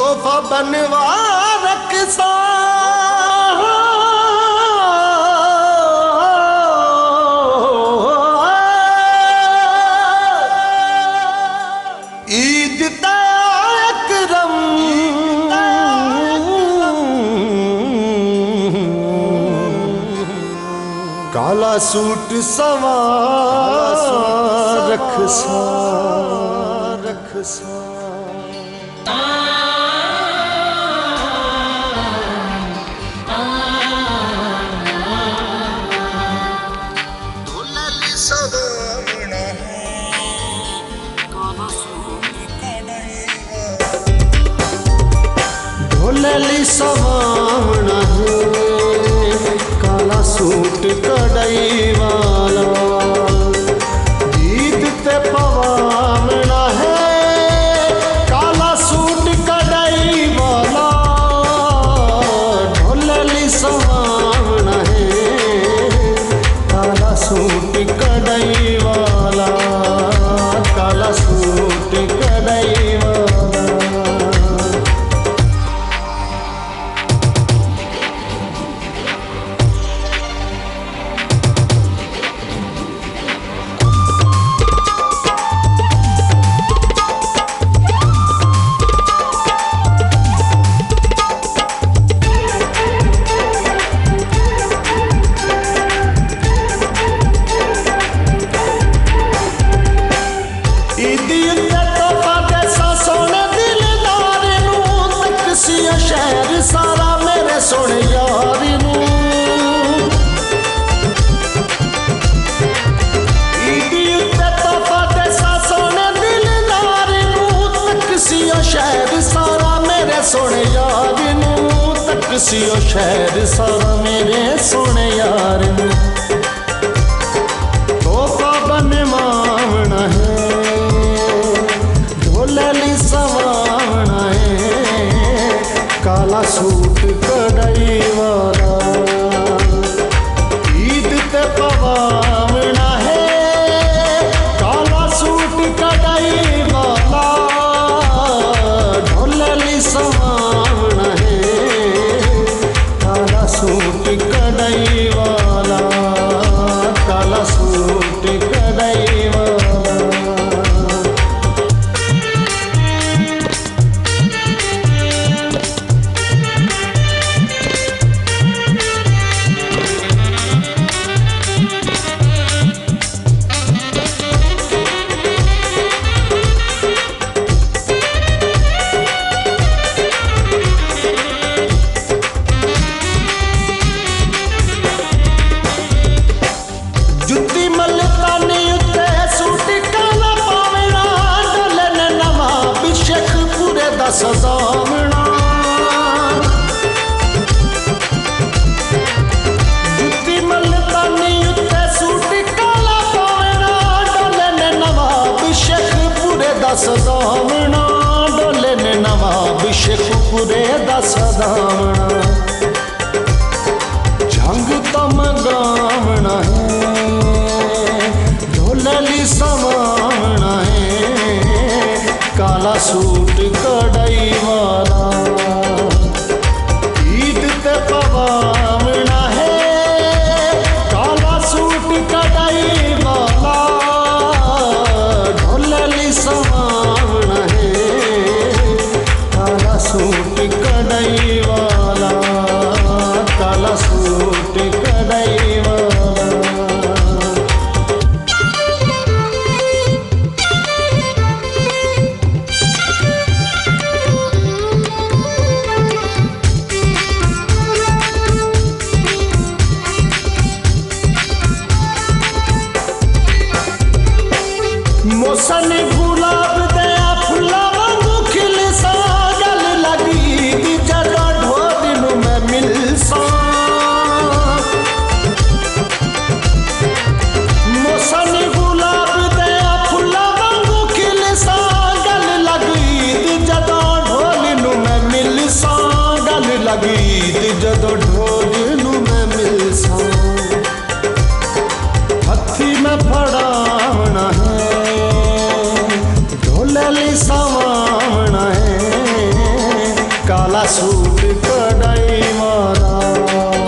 तोहफा बनवा रखसा ईद अकरम काला सूट सवार रखसा रखसा ढोलली सवावना है काला सूट कड़ई वाला ईद ते पवावना है काला सूट कड़ई वाला ढोलली सवावना है काला सूट कड़ई वाला काला सूट कड़ई वाला शहर सारा मेरे सोने यार नू ईदी उत्ते तोहफा देसा सोने दिलदार नू तकसियो शहर सारा मेरे सोने यार नू तकसियो शहर सारा मेरे सोने यार नू तोहफा बनवावना है ढोलली सवावना है काला सूट कड़ई वाला ईद ते पवावना है काला सूट कड़ई वाला ढोलली सवावना है काला सूट कड़ई वाला काला सूट कड़ई वाला सदावना जुत्ती मलतानी उत्ते सूट काला पावना डोले ने नवाब शेखपुरे दा सदावना डोले ने नवाब शेखपुरे दा सदावना झंग तम गावना है ढोलली सवावना है काला सूट कड़ई वाला ईद ते पवावना है काला सूट कड़ई वाला ढोलली सवावना है काला सूट कड़ई वाला काला सूट कड़ई वाला मौसम गुलाब दया फुला वांगू खिल सा गल लगी दी जरा ढोल नू मैं मिल सा मौसम गुलाब दया फुला वांगू खिल सा गल लगी दी जरा ढोल नू मैं मिल सा गल लगी दी जरा ढोल नू मैं मिल सा हथी में फड़ावना है सूट कढ़ाई वाला।